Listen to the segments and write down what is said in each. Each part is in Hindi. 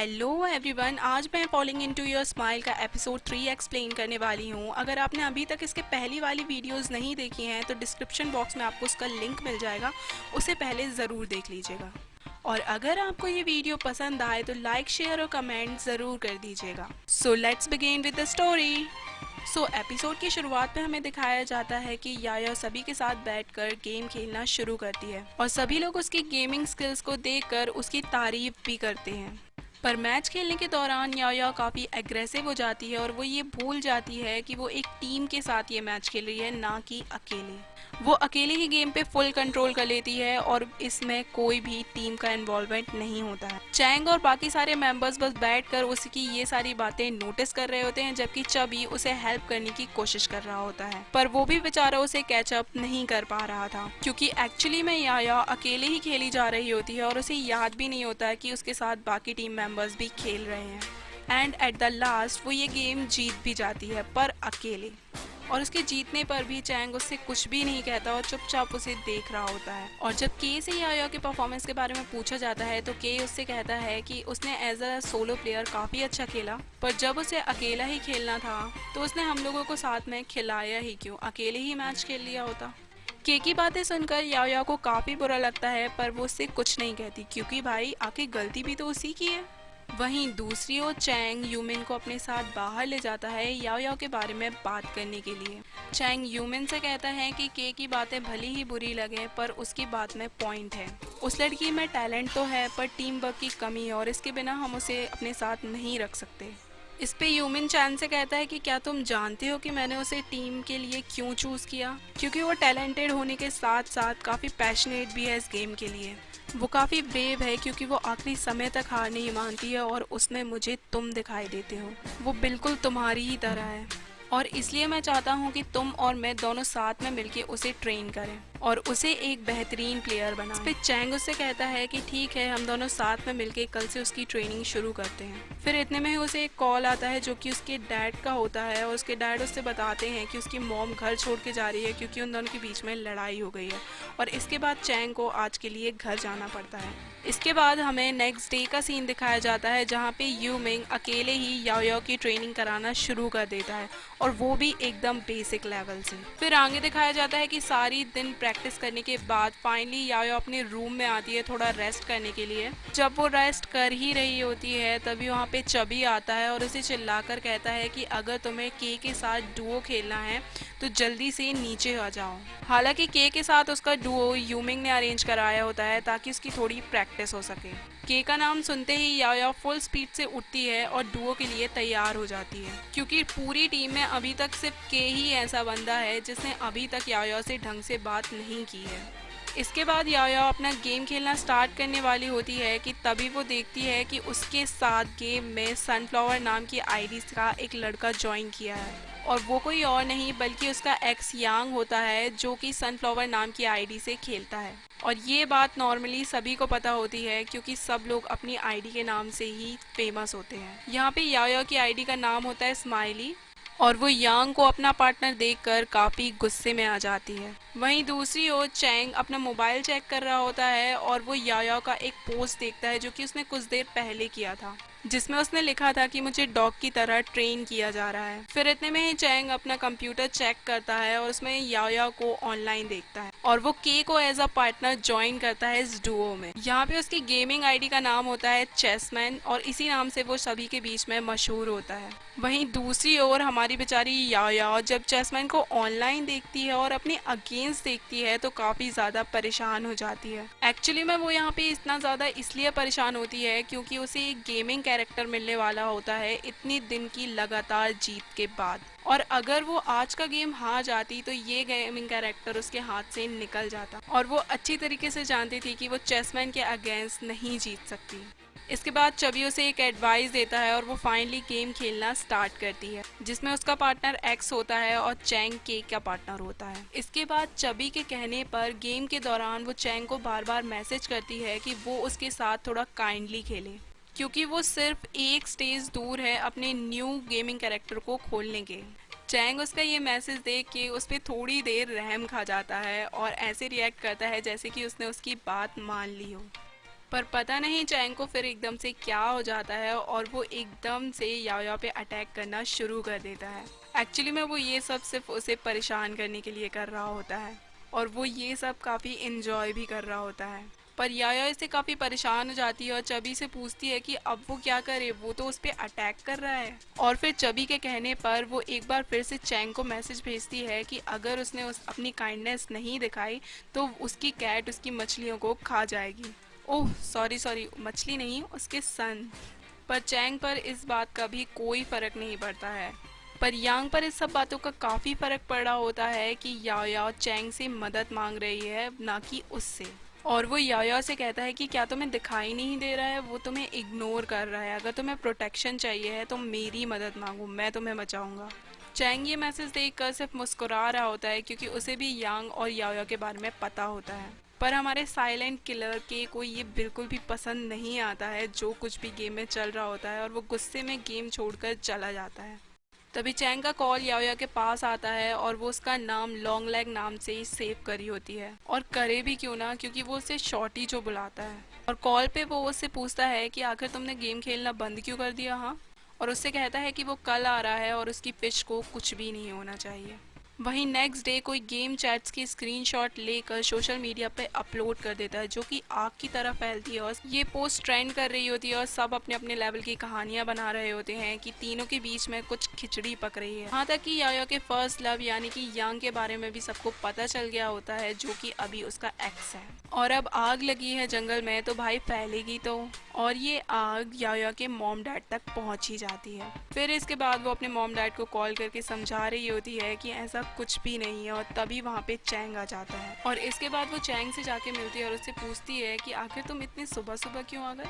हेलो एवरीवन, आज मैं फॉलिंग इनटू योर स्माइल का एपिसोड 3 एक्सप्लेन करने वाली हूँ। अगर आपने अभी तक इसके पहली वाली वीडियोस नहीं देखी हैं तो डिस्क्रिप्शन बॉक्स में आपको उसका लिंक मिल जाएगा, उसे पहले ज़रूर देख लीजिएगा। और अगर आपको ये वीडियो पसंद आए तो लाइक, शेयर और कमेंट ज़रूर कर दीजिएगा। So let's begin with the story. Episode की शुरुआत में हमें दिखाया जाता है कि याया सभी के साथ बैठकर गेम खेलना शुरू करती है और सभी लोग उसकी गेमिंग स्किल्स को देखकर उसकी तारीफ भी करते हैं। पर मैच खेलने के दौरान याया काफ़ी एग्रेसिव हो जाती है और वो ये भूल जाती है कि वो एक टीम के साथ ये मैच खेल रही है, ना कि अकेले। वो अकेले ही गेम पे फुल कंट्रोल कर लेती है और इसमें कोई भी टीम का इन्वॉल्वमेंट नहीं होता है। चैंग और बाकी सारे मेंबर्स बस बैठकर उसकी ये सारी बातें नोटिस कर रहे होते हैं, जबकि चबी उसे हेल्प करने की कोशिश कर रहा होता है। पर वो भी बेचारा उसे कैचअप नहीं कर पा रहा था, क्योंकि एक्चुअली में याया अकेले ही खेली जा रही होती है और उसे याद भी नहीं होता है कि उसके साथ बाकी टीम मेंबर्स भी खेल रहे हैं। एंड एट द लास्ट वो ये गेम जीत भी जाती है, पर अकेले। और उसके जीतने पर भी चैंग उससे कुछ भी नहीं कहता और चुपचाप उसे देख रहा होता है। और जब के से याया के परफॉर्मेंस के बारे में पूछा जाता है तो के उससे कहता है कि उसने एज अ सोलो प्लेयर काफ़ी अच्छा खेला, पर जब उसे अकेला ही खेलना था तो उसने हम लोगों को साथ में खिलाया ही क्यों, अकेले ही मैच खेल लिया होता। के की बातें सुनकर याया को काफ़ी बुरा लगता है, पर वो उससे कुछ नहीं कहती, क्योंकि भाई आखिर गलती भी तो उसी की है। वहीं दूसरी ओर चैंग यूमिन को अपने साथ बाहर ले जाता है याओ याओ के बारे में बात करने के लिए। चैंग यूमिन से कहता है कि के की बातें भली ही बुरी लगे, पर उसकी बात में पॉइंट है। उस लड़की में टैलेंट तो है, पर टीम वर्क की कमी है और इसके बिना हम उसे अपने साथ नहीं रख सकते। इस पे यूमिन चैन से कहता है कि क्या तुम जानते हो कि मैंने उसे टीम के लिए क्यों चूज़ किया? क्योंकि वो टैलेंटेड होने के साथ साथ काफ़ी पैशनेट भी है इस गेम के लिए। वो काफ़ी ब्रेव है, क्योंकि वो आखिरी समय तक हार नहीं मानती है और उसमें मुझे तुम दिखाई देते हो। वो बिल्कुल तुम्हारी ही तरह है और इसलिए मैं चाहता हूँ कि तुम और मैं दोनों साथ में मिलके उसे ट्रेन करें और उसे एक बेहतरीन प्लेयर बनाएं। इस पे चैंग उससे कहता है कि ठीक है, हम दोनों साथ में मिलके कल से उसकी ट्रेनिंग शुरू करते हैं। फिर इतने में ही उसे एक कॉल आता है जो कि उसके डैड का होता है और उसके डैड उससे बताते हैं कि उसकी मॉम घर छोड़ के जा रही है, क्योंकि उन दोनों के बीच में लड़ाई हो गई है और इसके बाद चैंग को आज के लिए घर जाना पड़ता है। इसके बाद हमें नेक्स्ट डे का सीन दिखाया जाता है, जहाँ पे यू मिंग अकेले ही याओ याओ की ट्रेनिंग कराना शुरू कर देता है और वो भी एकदम बेसिक लेवल से। फिर आगे दिखाया जाता है कि सारी दिन प्रैक्टिस करने के बाद फाइनली याओ याओ अपने रूम में आती है थोड़ा रेस्ट करने के लिए। जब वो रेस्ट कर ही रही होती है तभी वहाँ पे चबी आता है और उसे चिल्लाकर कहता है कि अगर तुम्हें के साथ डुओ खेलना है तो जल्दी से नीचे आ जाओ। हालांकि के साथ उसका डुओ यूमिंग ने अरेंज कराया होता है ताकि उसकी थोड़ी प्रैक्टिस हो सके। के का नाम सुनते ही याओ याओ फुल स्पीड से उठती है और डुओ के लिए तैयार हो जाती है, क्योंकि पूरी टीम में अभी तक सिर्फ के ही ऐसा बंदा है जिसने अभी तक याओ याओ से ढंग से बात नहीं की है। इसके बाद याओ याओ अपना गेम खेलना स्टार्ट करने वाली होती है कि तभी वो देखती है कि उसके साथ गेम में सनफ्लावर नाम की आईडी का एक लड़का ज्वाइन किया है और वो कोई और नहीं बल्कि उसका एक्स यांग होता है, जो कि सनफ्लावर नाम की आईडी से खेलता है। और ये बात नॉर्मली सभी को पता होती है, क्योंकि सब लोग अपनी आईडी के नाम से ही फेमस होते हैं। यहाँ पे याओ याओ की आईडी का नाम होता है स्माइली और वो यांग को अपना पार्टनर देखकर काफ़ी गुस्से में आ जाती है। वहीं दूसरी ओर चैंग अपना मोबाइल चेक कर रहा होता है और वो याओ याओ का एक पोस्ट देखता है जो कि उसने कुछ देर पहले किया था, जिसमें उसने लिखा था कि मुझे डॉग की तरह ट्रेन किया जा रहा है। फिर इतने में ही चैंग अपना कंप्यूटर चेक करता है और उसमें याओ याओ को ऑनलाइन देखता है और वो के को एज अ पार्टनर ज्वाइन करता है इस डुओ में। यहाँ पे उसकी गेमिंग आईडी का नाम होता है चेसमैन और इसी नाम से वो सभी के बीच में मशहूर होता है। वहीं दूसरी ओर हमारी बेचारी याओ याओ जब चेसमैन को ऑनलाइन देखती है और अपने अगेंस्ट देखती है तो काफ़ी ज़्यादा परेशान हो जाती है। एक्चुअली में वो यहाँ पे इतना ज़्यादा इसलिए परेशान होती है क्योंकि उसे एक गेमिंग कैरेक्टर मिलने वाला होता है इतनी दिन की लगातार जीत के बाद, और अगर वो आज का गेम हार जाती तो ये गेमिंग कैरेक्टर उसके हाथ से निकल जाता और वो अच्छी तरीके से जानती थी कि वो चेसमैन के अगेंस्ट नहीं जीत सकती। इसके बाद चबी उसे एक एडवाइस देता है और वो फाइनली गेम खेलना स्टार्ट करती है, जिसमें उसका पार्टनर एक्स होता है और चैंग के का पार्टनर होता है। इसके बाद चबी के कहने पर गेम के दौरान वो चैंग को बार बार मैसेज करती है कि वो उसके साथ थोड़ा काइंडली खेले, क्योंकि वो सिर्फ एक स्टेज दूर है अपने न्यू गेमिंग कैरेक्टर को खोलने के। चैंग उसका ये मैसेज देख के उस पर थोड़ी देर रहम खा जाता है और ऐसे रिएक्ट करता है जैसे कि उसने उसकी बात मान ली हो। पर पता नहीं चैंग को फिर एकदम से क्या हो जाता है और वो एकदम से याओ पे अटैक करना शुरू कर देता है। एक्चुअली में वो ये सब सिर्फ उसे परेशान करने के लिए कर रहा होता है और वो ये सब काफ़ी इन्जॉय भी कर रहा होता है। पर याया इससे काफ़ी परेशान हो जाती है और चबी से पूछती है कि अब वो क्या करे, वो तो उस पर अटैक कर रहा है। और फिर चबी के कहने पर वो एक बार फिर से चैंग को मैसेज भेजती है कि अगर उसने अपनी काइंडनेस नहीं दिखाई तो उसकी कैट उसकी मछलियों को खा जाएगी। ओह सॉरी सॉरी, मछली नहीं, उसके सन। पर चैंग पर इस बात का भी कोई फ़र्क नहीं पड़ता है। पर यांग पर इस सब बातों का काफ़ी फ़र्क पड़ रहा होता है कि याओ याओ चैंग से मदद मांग रही है, ना कि उससे। और वो याओ याओ से कहता है कि क्या तुम्हें दिखाई नहीं दे रहा है, वो तुम्हें इग्नोर कर रहा है। अगर तुम्हें प्रोटेक्शन चाहिए है तो मेरी मदद मांगो, मैं तुम्हें बचाऊंगा। चैंग ये मैसेज देखकर सिर्फ मुस्कुरा रहा होता है क्योंकि उसे भी यांग और याओ याओ के बारे में पता होता है। पर हमारे साइलेंट किलर के को ये बिल्कुल भी पसंद नहीं आता है जो कुछ भी गेम में चल रहा होता है और वो गुस्से में गेम छोड़कर चला जाता है। तभी चैंग का कॉल याओ याओ के पास आता है और वो उसका नाम लॉन्ग लेग नाम से ही सेव करी होती है, और करे भी क्यों ना, क्योंकि वो उसे शॉर्टी जो बुलाता है। और कॉल पे वो उससे पूछता है कि आखिर तुमने गेम खेलना बंद क्यों कर दिया। हाँ, और उससे कहता है कि वो कल आ रहा है और उसकी फिश को कुछ भी नहीं होना चाहिए। वहीं नेक्स्ट डे कोई गेम चैट्स की स्क्रीनशॉट लेकर सोशल मीडिया पे अपलोड कर देता है जो कि आग की तरह फैलती है और ये पोस्ट ट्रेंड कर रही होती है और सब अपने अपने लेवल की कहानियां बना रहे होते हैं कि तीनों के बीच में कुछ खिचड़ी पक रही है। यहाँ तक कि याओ के फर्स्ट लव यानी कि यांग के बारे में भी सबको पता चल गया होता है जो कि अभी उसका एक्स है। और अब आग लगी है जंगल में तो भाई फैलेगी तो। और ये आग याओ के मॉम डैड तक पहुंच ही जाती है। फिर इसके बाद वो अपने मॉम डैड को कॉल करके समझा रही होती है कि ऐसा कुछ भी नहीं है और तभी वहाँ पे चैंग आ जाता है। और इसके बाद वो चैंग से जाके मिलती है और उससे पूछती है कि आखिर तुम इतनी सुबह सुबह क्यों आ गए।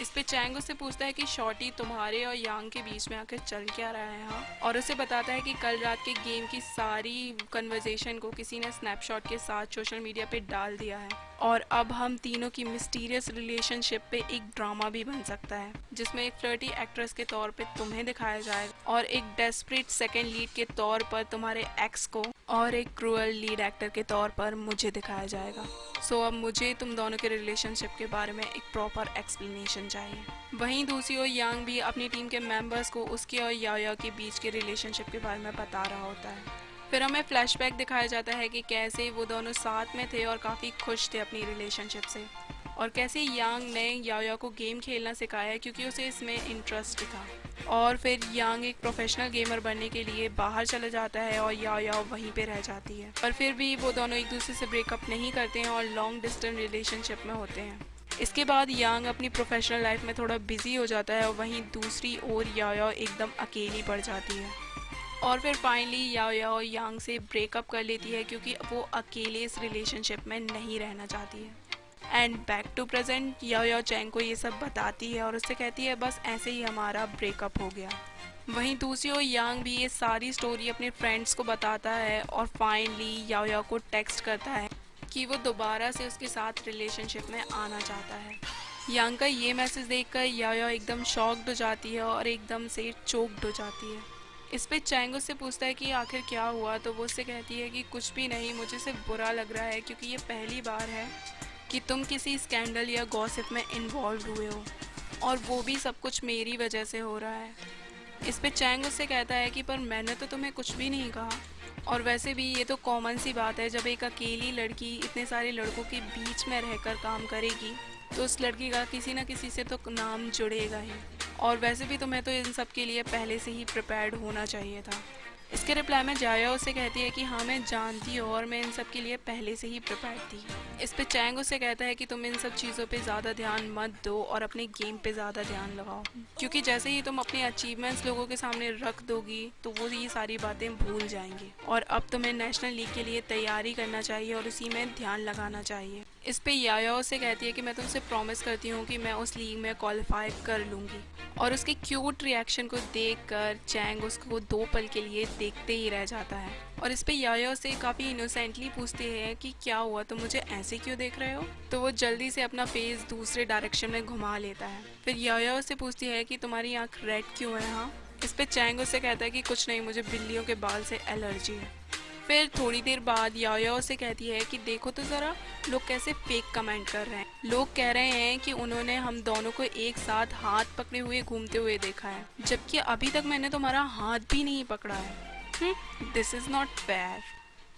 इस पे चैंग उससे पूछता है कि शॉर्टी तुम्हारे और यांग के बीच में आकर चल क्या रहा है। हाँ, और उसे बताता है कि कल रात के गेम की सारी कन्वर्जेशन को किसी ने स्नैपशॉट के साथ सोशल मीडिया पे डाल दिया है और अब हम तीनों की मिस्टीरियस रिलेशनशिप पे एक ड्रामा भी बन सकता है जिसमें एक फ्लर्टी एक्ट्रेस के तौर पे तुम्हें दिखाया जाएगा और एक डेस्परेट सेकेंड लीड के तौर पर तुम्हारे एक्स को और एक क्रूअल लीड एक्टर के तौर पर मुझे दिखाया जाएगा। सो अब मुझे तुम दोनों के रिलेशनशिप के बारे में एक प्रॉपर एक्सप्लेनेशन चाहिए। वहीं दूसरी ओर यांग भी अपनी टीम के मेंबर्स को उसके और याओ के बीच के रिलेशनशिप के बारे में बता रहा होता है। फिर हमें फ्लैशबैक दिखाया जाता है कि कैसे वो दोनों साथ में थे और काफ़ी खुश थे अपनी रिलेशनशिप से, और कैसे यांग ने याओ को गेम खेलना सिखाया क्योंकि उसे इसमें इंटरेस्ट था। और फिर यांग एक प्रोफेशनल गेमर बनने के लिए बाहर चला जाता है और याओ वहीं पे रह जाती है। पर फिर भी वो दोनों एक दूसरे से ब्रेकअप नहीं करते हैं और लॉन्ग डिस्टेंस रिलेशनशिप में होते हैं। इसके बाद यांग अपनी प्रोफेशनल लाइफ में थोड़ा बिजी हो जाता है और वहीं दूसरी ओर याओ एकदम अकेली पड़ जाती है। और फिर फाइनली याओ यांग से ब्रेकअप कर लेती है क्योंकि वो अकेले इस रिलेशनशिप में नहीं रहना चाहती है। And back to present Yao Chang को ये सब बताती है और उससे कहती है बस ऐसे ही हमारा ब्रेकअप हो गया। वहीं दूसरी ओर यांग भी ये सारी स्टोरी अपने फ्रेंड्स को बताता है और फाइनली याओ को टेक्स्ट करता है कि वो दोबारा से उसके साथ रिलेशनशिप में आना चाहता है। यांग का ये मैसेज देखकर याओ एकदम शॉक्ड हो जाती है और एकदम से चोक्ड हो जाती है। इस पे चैंग उससे पूछता है कि आखिर क्या हुआ, तो वो उससे कहती है कि कुछ भी नहीं, मुझे सिर्फ बुरा लग रहा है क्योंकि ये पहली बार है कि तुम किसी स्कैंडल या गॉसिप में इन्वॉल्व हुए हो और वो भी सब कुछ मेरी वजह से हो रहा है। इस पे चैंग उससे कहता है कि पर मैंने तो तुम्हें कुछ भी नहीं कहा, और वैसे भी ये तो कॉमन सी बात है, जब एक अकेली लड़की इतने सारे लड़कों के बीच में रहकर काम करेगी तो उस लड़की का किसी न किसी से तो नाम जुड़ेगा ही, और वैसे भी तुम्हें तो इन सब के लिए पहले से ही प्रिपेयर्ड होना चाहिए था। इसके रिप्लाई में जाया उससे कहती है कि हाँ मैं जानती हूँ और मैं इन सब के लिए पहले से ही प्रिपेयर थी। इस पे चैंग उससे कहता है कि तुम इन सब चीज़ों पे ज़्यादा ध्यान मत दो और अपने गेम पे ज़्यादा ध्यान लगाओ, क्योंकि जैसे ही तुम अपने अचीवमेंट्स लोगों के सामने रख दोगी तो वो ये सारी बातें भूल जाएंगे, और अब तुम्हें नेशनल लीग के लिए तैयारी करना चाहिए और उसी में ध्यान लगाना चाहिए। इस पे याया उससे कहती है कि मैं तुमसे प्रॉमिस करती हूँ कि मैं उस लीग में क्वालिफाई कर लूँगी, और उसके क्यूट रिएक्शन को देखकर चैंग उसको 2 पल के लिए देखते ही रह जाता है। और इस पे याया से काफ़ी इनोसेंटली पूछते हैं कि क्या हुआ, तुम मुझे ऐसे क्यों देख रहे हो, तो वो जल्दी से अपना फेस दूसरे डायरेक्शन में घुमा लेता है। फिर याया से पूछती है कि तुम्हारी आँख रेड क्यों है। हाँ, इस पे चैंग उससे कहता है कि कुछ नहीं, मुझे बिल्लियों के बाल से एलर्जी है। फिर थोड़ी देर बाद याया उसे कहती है कि देखो तो ज़रा लोग कैसे फेक कमेंट कर रहे हैं। लोग कह रहे हैं कि उन्होंने हम दोनों को एक साथ हाथ पकड़े हुए घूमते हुए देखा है, जबकि अभी तक मैंने तुम्हारा हाथ भी नहीं पकड़ा है। This is not fair.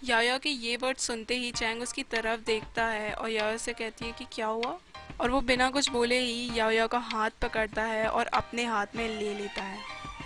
याया के ये वर्ड सुनते ही चैंग उसकी तरफ देखता है और याया से कहती है कि क्या हुआ, और वो बिना कुछ बोले ही याया का हाथ पकड़ता है और अपने हाथ में ले लेता है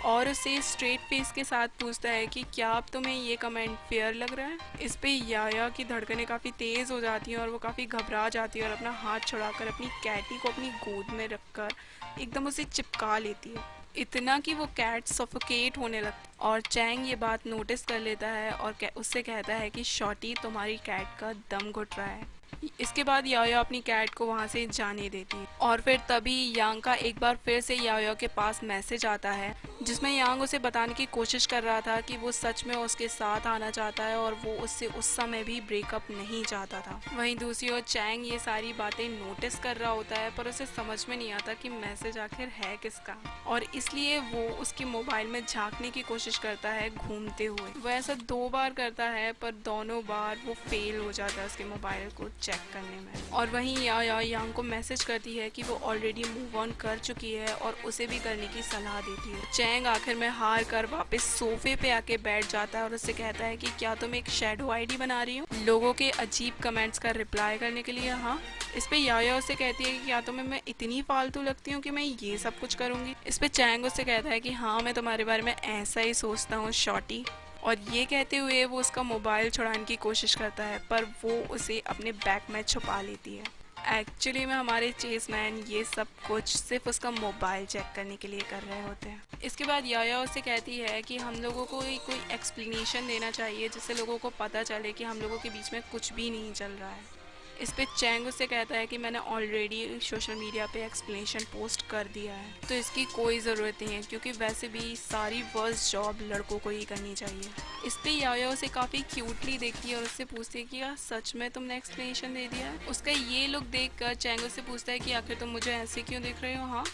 और उसे स्ट्रेट फेस के साथ पूछता है कि क्या अब तुम्हें ये कमेंट फेयर लग रहा है। इस पे याया की धड़कनें काफ़ी तेज़ हो जाती हैं और वो काफ़ी घबरा जाती है और अपना हाथ छुड़ाकर अपनी कैटी को अपनी गोद में रखकर एकदम उसे चिपका लेती है, इतना कि वो कैट सफोकेट होने लगती है। और चैंग ये बात नोटिस कर लेता है और उससे कहता है कि शॉर्टी तुम्हारी कैट का दम घुट रहा है। इसके बाद याया अपनी कैट को वहाँ से जाने देती है और फिर तभी यांग का एक बार फिर से याया के पास मैसेज आता है जिसमें यांग उसे बताने की कोशिश कर रहा था कि वो सच में उसके साथ आना चाहता है और वो उससे उस समय भी ब्रेकअप नहीं चाहता था। वहीं दूसरी ओर चैंग ये सारी बातें नोटिस कर रहा होता है पर उसे समझ में नहीं आता कि मैसेज आखिर है किसका, और इसलिए वो उसके मोबाइल में झांकने की कोशिश करता है घूमते हुए। वो ऐसा 2 बार करता है पर दोनों बार वो फेल हो जाता है उसके मोबाइल को चेक करने में। और वहीं याया यांग को मैसेज करती है कि वो ऑलरेडी मूव ऑन कर चुकी है और उसे भी करने की सलाह देती है। चैंग आखिर में हार कर वापस सोफे पे आके बैठ जाता है और उससे कहता है कि क्या तुम एक शैडो आईडी बना रही हो लोगों के अजीब कमेंट्स का रिप्लाई करने के लिए। हाँ। इस पे याया उससे कहती है कि क्या तुम्हें मैं इतनी फालतू लगती हूँ कि मैं ये सब कुछ करूँगी। इस पे चैंग उससे कहता है कि हाँ मैं तुम्हारे बारे में ऐसा ही सोचता हूँ शॉर्टी, और ये कहते हुए वो उसका मोबाइल छुड़ाने की कोशिश करता है पर वो उसे अपने बैग में छुपा लेती है। एक्चुअली में हमारे चेसमैन ये सब कुछ सिर्फ उसका मोबाइल चेक करने के लिए कर रहे होते हैं। इसके बाद याया उससे कहती है कि हम लोगों को कोई एक्सप्लेनेशन देना चाहिए जिससे लोगों को पता चले कि हम लोगों के बीच में कुछ भी नहीं चल रहा है। इस पे चैंग उससे कहता है कि मैंने ऑलरेडी सोशल मीडिया पे एक्सप्लेनेशन पोस्ट कर दिया है तो इसकी कोई ज़रूरत नहीं है, क्योंकि वैसे भी सारी वर्स्ट जॉब लड़कों को ही करनी चाहिए। इस पे याया उसे काफ़ी क्यूटली देखती है और उससे पूछती है कि क्या सच में तुमने एक्सप्लेनेशन दे दिया है। उसका ये लुक देख कर चैंग उससे पूछता है कि आखिर तुम मुझे ऐसे क्यों देख रहे हो। हाँ।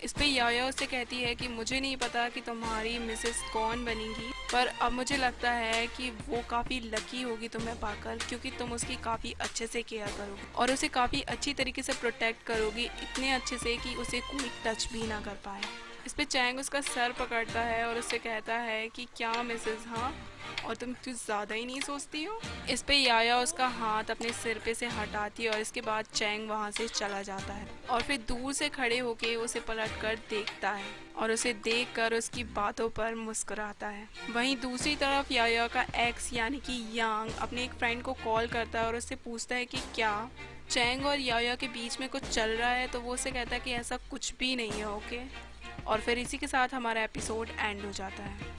इस पे याया उससे कहती है कि मुझे नहीं पता कि तुम्हारी मिसेस कौन बनेगी, पर अब मुझे लगता है कि वो काफ़ी लकी होगी तुम्हें पाकर, क्योंकि तुम उसकी काफ़ी अच्छे से केयर करोगी और उसे काफ़ी अच्छी तरीके से प्रोटेक्ट करोगी, इतने अच्छे से कि उसे कोई टच भी ना कर पाए। इस पे चैंग उसका सर पकड़ता है और उससे कहता है कि क्या मिसेस, हाँ, और तुम कुछ ज़्यादा ही नहीं सोचती हो। इस पे याया उसका हाथ अपने सिर पे से हटाती है और इसके बाद चैंग वहाँ से चला जाता है और फिर दूर से खड़े होके उसे पलट कर देखता है और उसे देख कर उसकी बातों पर मुस्कुराता है। वहीं दूसरी तरफ याया का एक्स यानी कि यांग अपने एक फ्रेंड को कॉल करता है और उससे पूछता है कि क्या चैंग और याया के बीच में कुछ चल रहा है, तो वो उसे कहता है कि ऐसा कुछ भी नहीं है। ओके। और फिर इसी के साथ हमारा एपिसोड एंड हो जाता है।